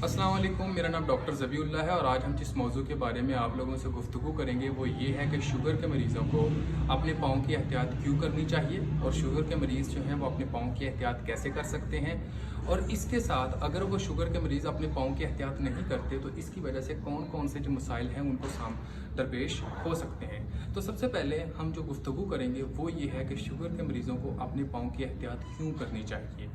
अस्सलाम वालेकुम, मेरा नाम डॉक्टर ज़बीउल्लाह है और आज हम जिस मौजू के बारे में आप लोगों से गुफ्तगू करेंगे वो ये है कि शुगर के मरीज़ों को अपने पाँव की एहतियात क्यों करनी चाहिए और शुगर के मरीज़ जो हैं वो अपने पाँव की एहतियात कैसे कर सकते हैं। और इसके साथ अगर वो शुगर के मरीज़ अपने पाँव की एहतियात नहीं करते तो इसकी वजह से कौन कौन से जो मसाइल हैं उनको दरपेश हो सकते हैं। तो सबसे पहले हम जो गुफ्तगू करेंगे वो ये है कि शुगर के मरीज़ों को अपने पाँव की एहतियात क्यों करनी चाहिए।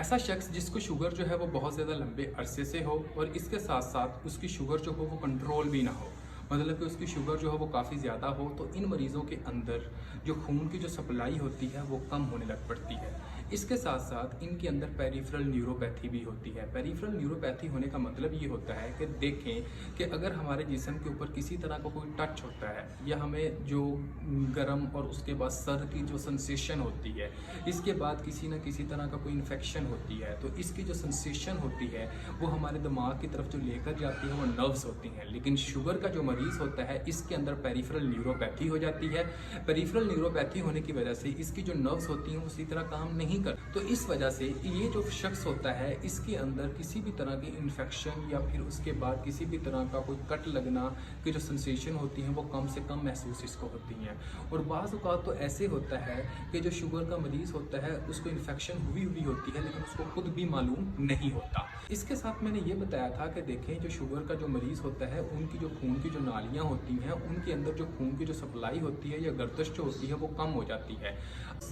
ऐसा शख्स जिसको शुगर जो है वो बहुत ज़्यादा लंबे अरसे से हो और इसके साथ साथ उसकी शुगर जो हो वो कंट्रोल भी ना हो, मतलब कि उसकी शुगर जो है वो काफ़ी ज़्यादा हो, तो इन मरीज़ों के अंदर जो खून की जो सप्लाई होती है वो कम होने लग पड़ती है। इसके साथ साथ इनके अंदर पेरिफेरल न्यूरोपैथी भी होती है। पेरिफेरल न्यूरोपैथी होने का मतलब ये होता है कि देखें कि अगर हमारे जिस्म के ऊपर किसी तरह का कोई टच होता है या हमें जो गर्म और उसके बाद सर की जो सेंसेशन होती है, इसके बाद किसी न किसी तरह का कोई इन्फेक्शन होती है, तो इसकी जो सेंसेशन होती है वो हमारे दिमाग की तरफ जो लेकर जाती है वो नर्व्स होती हैं। लेकिन शुगर का जो मरीज़ होता है इसके अंदर पेरिफेरल न्यूरोपैथी हो जाती है। पेरिफेरल न्यूरोपैथी होने की वजह से इसकी जो नर्व्स होती हैं वो उसी तरह काम नहीं कर, तो इस वजह से ये जो शख्स होता है इसके अंदर किसी भी तरह की इन्फेक्शन या फिर उसके बाद किसी भी तरह का कोई कट लगना की जो सेंसेशन होती है वो कम से कम महसूस इसको होती हैं। और बाज़ औक़ात तो ऐसे होता है कि जो शुगर का मरीज़ होता है उसको इन्फेक्शन हुई होती है लेकिन उसको खुद भी मालूम नहीं होता। इसके साथ मैंने ये बताया था कि देखें जो शुगर का जो मरीज़ होता है उनकी जो खून की जो नालियाँ होती हैं उनके अंदर जो खून की जो सप्लाई होती है या गर्दश जो होती है वो कम हो जाती है।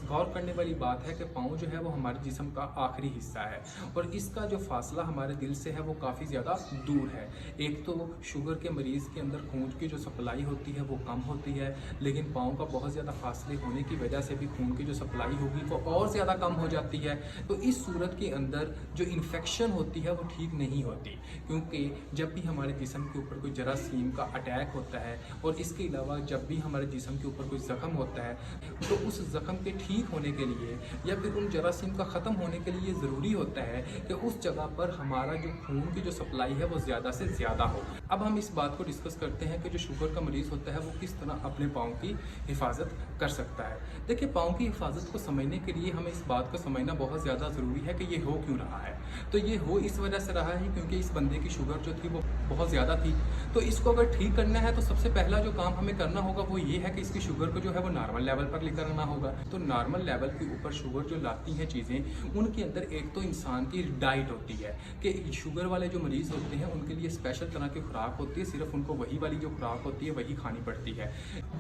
गौर करने वाली बात है कि पाँव जो है वो हमारे जिस्म का आखिरी हिस्सा है और इसका जो फासला हमारे दिल से है वो काफ़ी ज़्यादा दूर है। एक तो शुगर के मरीज़ के अंदर खून की जो सप्लाई होती है वो कम होती है, लेकिन पाँव का बहुत ज़्यादा फासले होने की वजह से भी खून की जो सप्लाई होगी वो और ज़्यादा कम हो जाती है। तो इस सूरत के अंदर जो इन्फेक्शन होती है वो ठीक नहीं होती, क्योंकि जब भी हमारे जिस्म के ऊपर कोई जरासीम का अटैक होता है और इसके अलावा जब भी हमारे जिस्म के ऊपर कोई ज़ख्म होता है तो उस ज़ख्म के ठीक होने के लिए या फिर उन जरासीम का ख़त्म होने के लिए ज़रूरी होता है कि उस जगह पर हमारा जो खून की जो सप्लाई है वो ज़्यादा से ज़्यादा हो। अब हम इस बात को डिस्कस करते हैं कि जो शुगर का मरीज़ होता है वो किस तरह अपने पाँव की हिफाजत कर सकता है। देखिए, पाँव की हिफाजत को समझने के लिए हमें इस बात को समझना बहुत ज़्यादा ज़रूरी है कि ये हो क्यों रहा है। तो ये हो इस वजह से रहा है क्योंकि इस बंदे की शुगर जो थी वो बहुत ज़्यादा थी। तो इसको अगर ठीक करना है तो सबसे पहला जो काम हमें करना होगा वो ये है कि इसकी शुगर को जो है वो नॉर्मल लेवल पर लेकर आना होगा। तो नॉर्मल लेवल के ऊपर शुगर जो लाती हैं चीज़ें, उनके अंदर एक तो इंसान की डाइट होती है कि शुगर वाले जो मरीज़ होते हैं उनके लिए स्पेशल तरह की खुराक होती है, सिर्फ उनको वही वाली जो खुराक होती है वही खानी पड़ती है।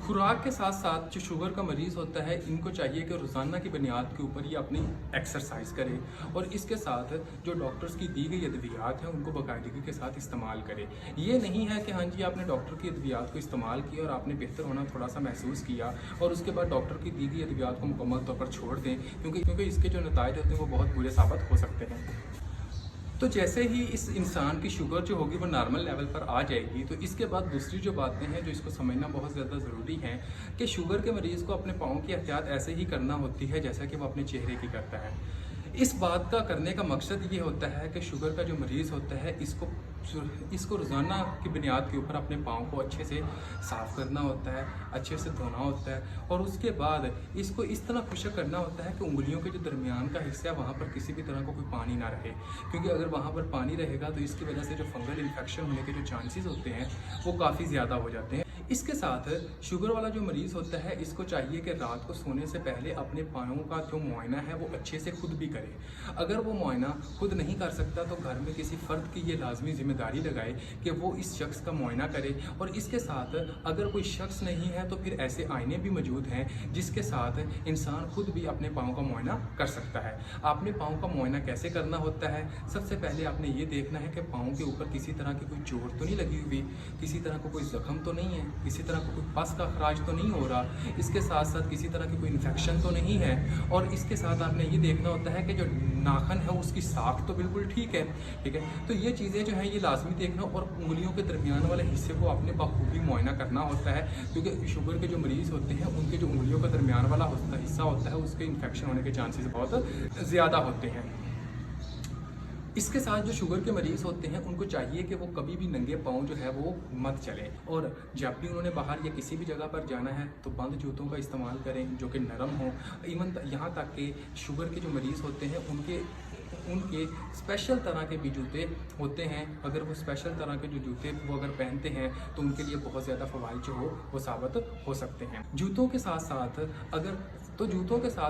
खुराक के साथ साथ जो शुगर का मरीज़ होता है इनको चाहिए कि रोज़ाना की बुनियाद के ऊपर ये अपनी एक्सरसाइज करे और इसके साथ जो डॉक्टर्स की दी गई अद्वियात हैं उनको बाकायदगी के साथ इस्तेमाल करे। ये नहीं है कि हाँ जी आपने डॉक्टर की अद्वियात को इस्तेमाल किया और आपने बेहतर होना थोड़ा सा महसूस किया और उसके बाद डॉक्टर की दी गई अद्वियात को मुकम्मल तौर पर छोड़ दें, क्योंकि इसके जो नताइज होते हैं वो बहुत बुरे साबित हो सकते हैं। तो जैसे ही इस इंसान की शुगर जो होगी वो नॉर्मल लेवल पर आ जाएगी तो इसके बाद दूसरी जो बातें हैं जो इसको समझना बहुत ज़्यादा ज़रूरी है कि शुगर के मरीज़ को अपने पाँव की एहतियात ऐसे ही करना होती है जैसा कि वो अपने चेहरे की करता है। इस बात का करने का मकसद ये होता है कि शुगर का जो मरीज़ होता है इसको रोज़ाना की बुनियाद के ऊपर अपने पाँव को अच्छे से साफ़ करना होता है, अच्छे से धोना होता है और उसके बाद इसको इस तरह खुश्क करना होता है कि उंगलियों के जो दरमियान का हिस्सा है वहाँ पर किसी भी तरह का कोई पानी ना रहे, क्योंकि अगर वहाँ पर पानी रहेगा तो इसकी वजह से जो फंगल इन्फेक्शन होने के जो चांसेस होते हैं वो काफ़ी ज़्यादा हो जाते हैं। इसके साथ शुगर वाला जो मरीज़ होता है इसको चाहिए कि रात को सोने से पहले अपने पाँव का जो मुआयना है वो अच्छे से खुद भी करे। अगर वो मुआयना खुद नहीं कर सकता तो घर में किसी फ़र्द की ये लाजमी जिम्मेदारी लगाए कि वो इस शख्स का मुआयना करे। और इसके साथ अगर कोई शख्स नहीं है तो फिर ऐसे आईने भी मौजूद हैं जिसके साथ इंसान खुद भी अपने पाँव का मुआयना कर सकता है। आपने पाँव का मुआयना कैसे करना होता है? सबसे पहले आपने ये देखना है कि पाँव के ऊपर किसी तरह की कोई चोट तो नहीं लगी हुई, किसी तरह का कोई ज़ख्म तो नहीं है, किसी तरह का कोई पस का खराज तो नहीं हो रहा, इसके साथ साथ किसी तरह की कोई इन्फेक्शन तो नहीं है। और इसके साथ आपने ये देखना होता है कि जो नाखन है उसकी साख तो बिल्कुल ठीक है। ठीक है, तो ये चीज़ें जो हैं ये लाजमी देखना और उंगलियों के दरमियान वाले हिस्से को आपने बखूबी मुआयना करना होता है, क्योंकि शुगर के जो मरीज़ होते हैं उनके जो उंगलियों का दरमियान वाला हिस्सा होता है उसके इन्फेक्शन होने के चांसेस बहुत ज़्यादा होते हैं। इसके साथ जो शुगर के मरीज़ होते हैं उनको चाहिए कि वो कभी भी नंगे पाँव जो है वो मत चलें और जब भी उन्होंने बाहर या किसी भी जगह पर जाना है तो बंद जूतों का इस्तेमाल करें जो कि नरम हों। इवन यहाँ तक कि शुगर के जो मरीज़ होते हैं उनके उनके स्पेशल तरह के भी जूते होते हैं। अगर वो स्पेशल तरह के जो जूते वो अगर पहनते हैं तो उनके लिए बहुत ज़्यादा फ़वाइद जो हो वो साबित हो सकते हैं। जूतों के साथ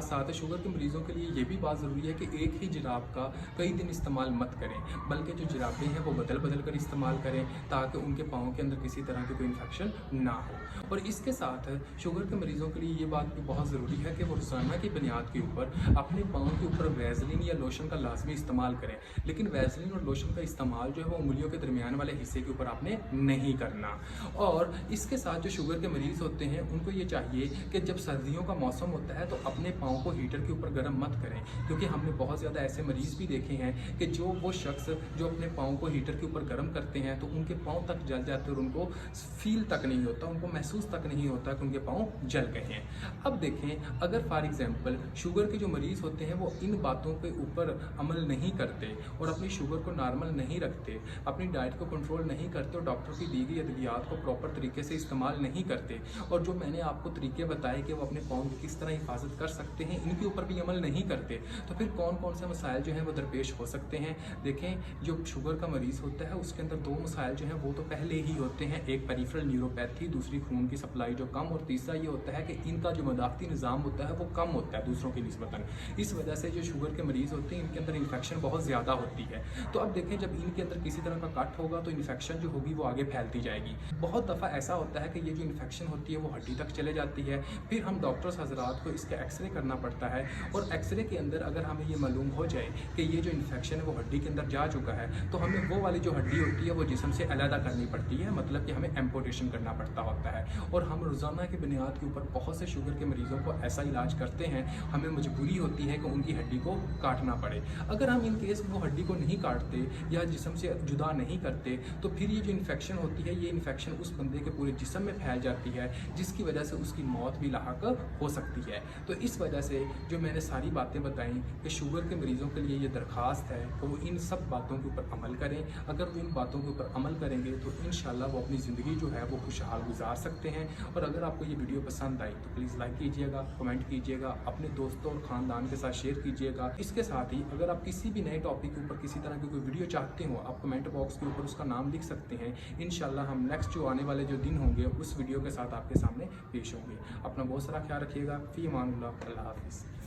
साथ शुगर के मरीज़ों के लिए ये भी बात ज़रूरी है कि एक ही जुराब का कई दिन इस्तेमाल मत करें, बल्कि जो जुराबें हैं वो बदल बदल कर इस्तेमाल करें ताकि उनके पाँव के अंदर किसी तरह की कोई इन्फेक्शन ना हो। और इसके साथ शुगर के मरीज़ों के लिए ये बात भी बहुत ज़रूरी है कि वो रोज़ाना की बुनियाद के ऊपर अपने पाँव के ऊपर वैसलीन या लोशन का लाजमी इस्तेमाल करें, लेकिन वैसलीन और लोशन का इस्तेमाल जो है वो उंगलियों के दरमियान वाले हिस्से के ऊपर आपने नहीं करना। और इसके साथ जो शुगर के मरीज़ होते हैं उनको ये चाहिए कि जब सर्दियों का मौसम होता है तो अपने पाँव को हीटर के ऊपर गर्म मत करें, क्योंकि हमने बहुत ज़्यादा ऐसे मरीज़ भी देखे हैं कि वो शख्स जो अपने पाँव को हीटर के ऊपर गर्म करते हैं तो उनके पाँव तक जल जाते हैं और उनको फील तक नहीं होता, उनको महसूस तक नहीं होता कि उनके पाँव जल गए हैं। अब देखें, अगर फॉर एग्जांपल शुगर के जो मरीज़ होते हैं वो इन बातों के ऊपर अमल नहीं करते और अपनी शुगर को नॉर्मल नहीं रखते, अपनी डाइट को कंट्रोल नहीं करते और डॉक्टर की दी गई अद्वियात को प्रॉपर तरीके से इस्तेमाल नहीं करते, और जो मैंने आपको तरीके बताए कि वो अपने पाँव की किस तरह हिफाजत कर सकते हैं इनके ऊपर भी अमल नहीं करते, तो फिर कौन कौन से मसाइल जो हैं वो दरपेश हो सकते हैं। देखें, जो शुगर का मरीज़ होता है उसके अंदर दो मसाइल जो हैं वो तो पहले ही होते हैं, एक पेरिफेरल न्यूरोपैथी, दूसरी खून की सप्लाई जो कम, और तीसरा ये होता है कि इनका जो मदाफ़ती निज़ाम होता है वो कम होता है दूसरों की निस्बतन। इस वजह से जो शुगर के मरीज़ होते हैं इनके अंदर इन्फेक्शन बहुत ज़्यादा होती है। तो अब देखें, जब इनके अंदर किसी तरह का कट होगा तो इन्फेक्शन जो होगी वो आगे फैलती जाएगी। बहुत दफ़ा ऐसा होता है कि ये जो इन्फेक्शन होती है वो हड्डी तक चले जाती है, फिर हम डॉक्टर्स हजरात को इसका एक्सरे करना पड़ता है, और एक्सरे के अंदर अगर हमें ये मालूम हो जाए कि ये जो इन्फेक्शन है वो हड्डी के अंदर जा चुका है तो हमें वो वाली जो हड्डी होती है वो जिस्म से अलहदा करनी पड़ती है, मतलब कि हमें एम्पुटेशन करना पड़ता होता है। और हम रोज़ाना की बुनियाद के ऊपर बहुत से शुगर के मरीज़ों को ऐसा इलाज करते हैं, हमें मजबूरी होती है कि उनकी हड्डी को काटना पड़े। अगर हम इन केस वो हड्डी को नहीं काटते या जिस्म से जुदा नहीं करते तो फिर ये जो इन्फेक्शन होती है ये इन्फेक्शन उस बंदे के पूरे जिस्म में फैल जाती है, जिसकी वजह से उसकी मौत भी लाहक हो सकती है। तो इस वजह से जो मैंने सारी बातें बताई कि शुगर के मरीज़ों के लिए ये दरख्वास्त है कि वो इन सब बातों के ऊपर अमल करें। अगर वो इन बातों के ऊपर अमल करेंगे तो इंशाल्लाह वो अपनी ज़िंदगी जो है वो खुशहाल गुजार सकते हैं। और अगर आपको ये वीडियो पसंद आई तो प्लीज़ लाइक कीजिएगा, कमेंट कीजिएगा, अपने दोस्तों और ख़ानदान के साथ शेयर कीजिएगा। इसके साथ ही अगर आप किसी भी नए टॉपिक के ऊपर किसी तरह की कोई वीडियो चाहते हो, आप कमेंट बॉक्स के ऊपर उसका नाम लिख सकते हैं। इंशाल्लाह हम नेक्स्ट जो आने वाले जो दिन होंगे उस वीडियो के साथ आपके सामने पेश होंगे। अपना बहुत सारा ख्याल रखिएगा। फ़ी अमानिल्लाह, अल्लाह हाफ़िज़।